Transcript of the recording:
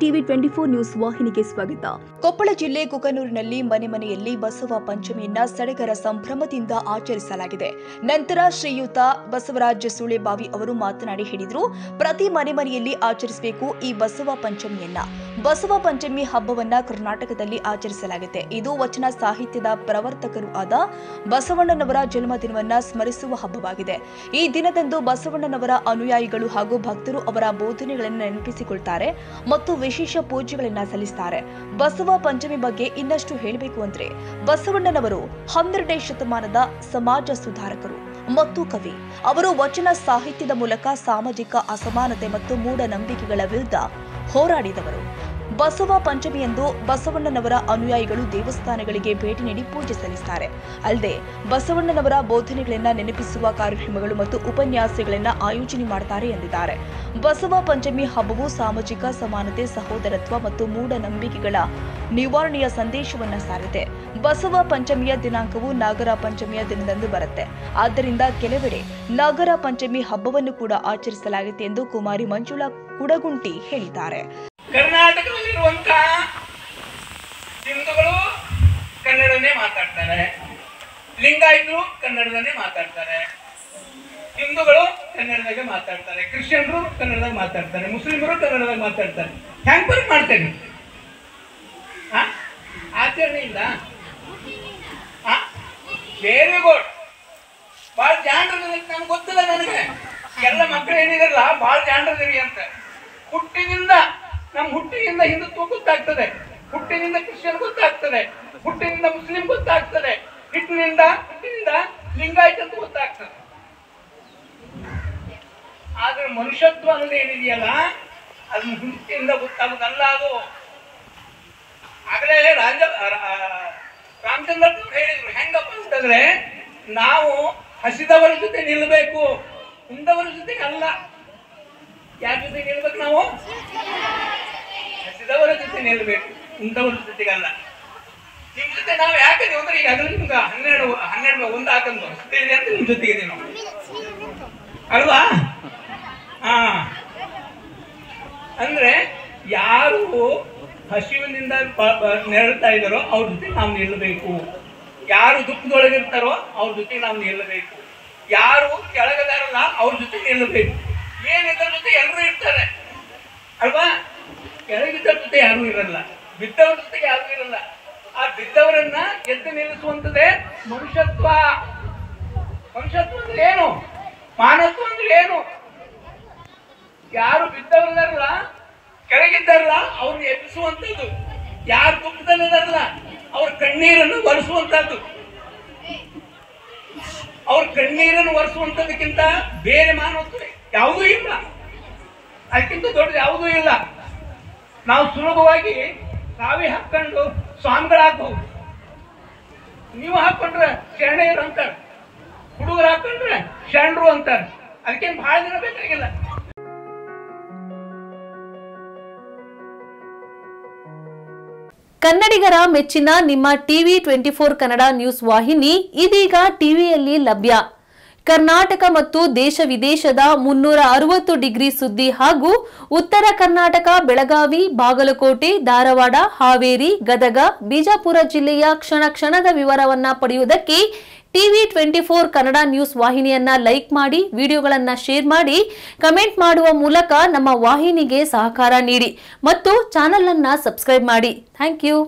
TV 24 news ವಾಹಿನಿಗೆ ಸ್ವಾಗತ. ಕೊಪ್ಪಳ ಜಿಲ್ಲೆ ಕುಕನೂರಿನಲ್ಲಿ ಮನೆ ಮನೆಯಲ್ಲಿ ಬಸವ ಪಂಚಮಿಯನ್ನ ಸಡಗರ ಸಂಭ್ರಮದಿಂದ ಆಚರಿಸಲಾಗಿದೆ. ನಂತರ ಶ್ರೀಯುತ ಬಸವರಾಜ ಸುಳೆಬಾವಿ ಅವರು ಮಾತನಾಡಿ ಹೇಳಿದರು, ಪ್ರತಿ ಮನೆ ಮನೆಯಲ್ಲಿ ಆಚರಿಸಬೇಕು ಈ ಬಸವ ಪಂಚಮಿಯನ್ನ. ಬಸವ ಪಂಚಮಿ ಹಬ್ಬವನ್ನ ಕರ್ನಾಟಕದಲ್ಲಿ ಆಚರಿಸಲಾಗಿದೆ. ಇದು ವಚನ ಸಾಹಿತ್ಯದ ಪ್ರವರ್ತಕರು ಆದ ಬಸವಣ್ಣನವರ ಜನ್ಮದಿನವನ್ನ ಸ್ಮರಿಸುವ ಹಬ್ಬವಾಗಿದೆ. ಈ ದಿನದಂದು ಬಸವಣ್ಣನವರ ಅನುಯಾಯಿಗಳು ಹಾಗೂ ಭಕ್ತರು ಅವರ ಬೋಧನೆಗಳನ್ನು ನೆನಪಿಸಿಕೊಳ್ತಾರೆ ಮತ್ತು ವಿಶೇಷ ಪೂಜೆಗಳನ್ನ ಸಲ್ಲಿಸುತ್ತಾರೆ. ಬಸವ ಪಂಚಮಿ ಬಗ್ಗೆ ಇನ್ನಷ್ಟು ಹೇಳಬೇಕು ಅಂದ್ರೆ ಬಸವಣ್ಣನವರು 12ನೇ ಶತಮಾನದ ಸಮಾಜ ಸುಧಾರಕರು ಮತ್ತು ಕವಿ. ಅವರು ವಚನ ಸಾಹಿತ್ಯದ ಮೂಲಕ ಸಾಮಾಜಿಕ ಅಸಮಾನತೆ ಮತ್ತು ಮೂಢನಂಬಿಕೆಗಳ ವಿರುದ್ಧ ಹೋರಾಡಿದವರು. ಬಸವ ಪಂಚಮಿಯಂದು ಬಸವಣ್ಣನವರ ಅನುಯಾಯಿಗಳು ದೇವಸ್ಥಾನಗಳಿಗೆ ಭೇಟಿ ನೀಡಿ ಪೂಜೆ ಸಲ್ಲಿಸುತ್ತಾರೆ. ಅಲ್ಲದೆ ಬಸವಣ್ಣನವರ ಬೋಧನೆಗಳನ್ನು ನೆನಪಿಸುವ ಕಾರ್ಯಕ್ರಮಗಳು ಮತ್ತು ಉಪನ್ಯಾಸಗಳನ್ನು ಆಯೋಜನೆ ಮಾಡುತ್ತಾರೆ ಎಂದಿದ್ದಾರೆ. ಬಸವ ಪಂಚಮಿ ಹಬ್ಬವು ಸಾಮಾಜಿಕ ಸಮಾನತೆ, ಸಹೋದರತ್ವ ಮತ್ತು ಮೂಢನಂಬಿಕೆಗಳ ನಿವಾರಣೆಯ ಸಂದೇಶವನ್ನು ಸಾರಿದೆ. ಬಸವ ಪಂಚಮಿಯ ದಿನಾಂಕವು ನಾಗರ ಪಂಚಮಿಯ ದಿನದಂದು ಬರುತ್ತೆ. ಆದ್ದರಿಂದ ಕೆಲವೆಡೆ ನಾಗರ ಪಂಚಮಿ ಹಬ್ಬವನ್ನು ಕೂಡ ಆಚರಿಸಲಾಗಿದೆ ಎಂದು ಕುಮಾರಿ ಮಂಜುಳಾ ಕುಡಗುಂಟಿ ಹೇಳಿದ್ದಾರೆ. ಕರ್ನಾಟಕದಲ್ಲಿರುವಂತಹ ಹಿಂದೂಗಳು ಕನ್ನಡನೇ ಮಾತಾಡ್ತಾರೆ, ಲಿಂಗಾಯತರು ಕನ್ನಡದನ್ನೇ ಮಾತಾಡ್ತಾರೆ, ಹಿಂದೂಗಳು ಕನ್ನಡದಾಗ ಮಾತಾಡ್ತಾರೆ, ಕ್ರಿಶ್ಚಿಯನ್ರು ಕನ್ನಡದಾಗ ಮಾತಾಡ್ತಾರೆ, ಮುಸ್ಲಿಮರು ಕನ್ನಡದಾಗ ಮಾತಾಡ್ತಾರೆ. ಹ್ಯಾಂಗ್ ಬರ್ ಮಾಡ್ತೇನೆ ಆಚರಣೆ ಇಲ್ಲ. Very good. ಭಾಳ ಜಾಣರು ನಮ್ಗೆ ಗೊತ್ತಿಲ್ಲ. ನನಗೆ ಎಲ್ಲ ಮಕ್ಕಳು ಏನಿದಾರಲ್ಲ ಭಾಳ ಜಾಣರದಿರಿ ಅಂತ. ನಮ್ಮ ಹುಟ್ಟಿನಿಂದ ಹಿಂದುತ್ವ ಗೊತ್ತಾಗ್ತದೆ, ಹುಟ್ಟಿನಿಂದ ಕ್ರಿಶ್ಚಿಯನ್ ಗೊತ್ತಾಗ್ತದೆ, ಹುಟ್ಟಿನಿಂದ ಮುಸ್ಲಿಂ ಗೊತ್ತಾಗ್ತದೆ, ಹುಟ್ಟಿನಿಂದ ಲಿಂಗಾಯತ ಅಂತ ಗೊತ್ತಾಗ್ತದೆ. ಆದ್ರೆ ಮನುಷ್ಯತ್ವ ಅನ್ನೋದು ಏನಿದೆಯಲ್ಲ ಅದನ್ನ ಹುಟ್ಟಿನಿಂದ ಗೊತ್ತಾಗೋದಲ್ಲ. ಅದು ಆಗಲೇ ರಾಮಚಂದ್ರ ಹೇಳಿದ್ರು. ಹೆಂಗಪ್ಪ ಅಂತಂದ್ರೆ, ನಾವು ಹಸಿದವರ ಜೊತೆ ನಿಲ್ಲಬೇಕು, ಉಂಡವರ ಜೊತೆಗೆ ಅಲ್ಲ. ಯಾರ ಜೊತೆ ನಿಲ್ಬೇಕು? ನಾವು ಹಸಿದವರ ಜೊತೆ ನಿಲ್ಬೇಕು, ಉಂಡವರ ಜೊತೆಗಲ್ಲ. ನಿಮ್ ಜೊತೆ ನಾವು ಯಾಕಿದೀವಿ ಅಂದ್ರೆ ಈಗ ಅದ್ರಲ್ಲಿ ನಿಮ್ಗೆ 12 ಒಂದು ಹಾಕಂದು ಹಸಿದೆ ಅಂತ ನಿಮ್ ಜೊತೆಗಿದ್ದೀವಿ ನಾವು, ಅಲ್ವಾ? ಅಂದ್ರೆ ಯಾರು ಹಸಿವಿನಿಂದ ನೆರಳ್ತಾ ಇದ್ದಾರೋ ಅವ್ರ ಜೊತೆ ನಾವು ನಿಲ್ಲಬೇಕು. ಯಾರು ದುಃಖದೊಳಗಿರ್ತಾರೋ ಅವ್ರ ಜೊತೆ ನಾವು ನಿಲ್ಲಬೇಕು. ಯಾರು ಕೆಳಗದಾರಲ್ಲ ಅವ್ರ ಜೊತೆ ನಿಲ್ಲಬೇಕು. ಏನಿದ್ರ ಜೊತೆ ಎಲ್ಲರೂ ಇರ್ತಾರೆ, ಅಲ್ವಾ? ಕೆಳಗಿದ್ದರ ಜೊತೆ ಯಾರು ಇರಲ್ಲ, ಬಿದ್ದವ್ರ ಜೊತೆಗೆ ಯಾರು ಇರಲ್ಲ. ಆ ಬಿದ್ದವರನ್ನ ಎದ್ದು ನಿಲ್ಲಿಸುವಂಥದ್ದೇ ಮನುಷ್ಯತ್ವ. ಮನುಷ್ಯತ್ವ ಅಂದ್ರೆ ಏನು? ಮಾನತ್ವ ಅಂದ್ರೆ ಏನು? ಯಾರು ಬಿದ್ದವರಿದಾರಲ್ಲ, ಕೆಳಗಿದ್ದಾರಲ್ಲ ಅವ್ರನ್ನ ಎಬ್ಬಿಸುವಂಥದ್ದು. ಯಾರು ದುಃಖದಲ್ಲಿದಾರಲ್ಲ ಅವ್ರ ಕಣ್ಣೀರನ್ನು ಒರೆಸುವಂತಹದ್ದು. ಅವ್ರ ಕಣ್ಣೀರನ್ನು ಒರೆಸುವಂಥದಕ್ಕಿಂತ ಬೇರೆ ಮಾನವತ್ವ ಯಾವುದೂ ಇಲ್ಲ, ಅದಕ್ಕಿಂತ ದೊಡ್ಡದು ಯಾವುದೂ ಇಲ್ಲ. ನಾವು ಸುಲಭವಾಗಿ ನಾವೇ ಹಾಕೊಂಡು ಸ್ವಾಮಿಗಳಾಗಬಹುದು. ನೀವು ಹಾಕೊಂಡ್ರೆ ಶರಣೆಯರು ಅಂತಾರೆ, ಹುಡುಗರು ಹಾಕೊಂಡ್ರೆ ಶರಣರು ಅಂತಾರೆ. ಅದಕ್ಕೇನು ಬಹಳ ದಿನ ಬೇಕಾಗಿಲ್ಲ. ಕನ್ನಡಿಗರ ಮೆಚ್ಚಿನ ನಿಮ್ಮ ಟಿವಿ 24 ಕನ್ನಡ ನ್ಯೂಸ್ ವಾಹಿನಿ ಇದೀಗ ಟಿವಿಯಲ್ಲಿ ಲಭ್ಯ. ಕರ್ನಾಟಕ ಮತ್ತು ದೇಶ ವಿದೇಶದ 360 ಡಿಗ್ರಿ ಸುದ್ದಿ ಹಾಗೂ ಉತ್ತರ ಕರ್ನಾಟಕ, ಬೆಳಗಾವಿ, ಬಾಗಲಕೋಟೆ, ಧಾರವಾಡ, ಹಾವೇರಿ, ಗದಗ, ಬಿಜಾಪುರ ಜಿಲ್ಲೆಯ ಕ್ಷಣ ಕ್ಷಣದ ವಿವರವನ್ನ ಪಡೆಯುವುದಕ್ಕೆ ಟಿವಿ 24 ಕನ್ನಡ ನ್ಯೂಸ್ ವಾಹಿನಿಯನ್ನ ಲೈಕ್ ಮಾಡಿ, ವಿಡಿಯೋಗಳನ್ನ ಶೇರ್ ಮಾಡಿ, ಕಮೆಂಟ್ ಮಾಡುವ ಮೂಲಕ ನಮ್ಮ ವಾಹಿನಿಗೆ ಸಹಕಾರ ನೀಡಿ ಮತ್ತು ಚಾನೆಲ್ ಅನ್ನ ಸಬ್ಸ್ಕ್ರೈಬ್ ಮಾಡಿ. Thank you.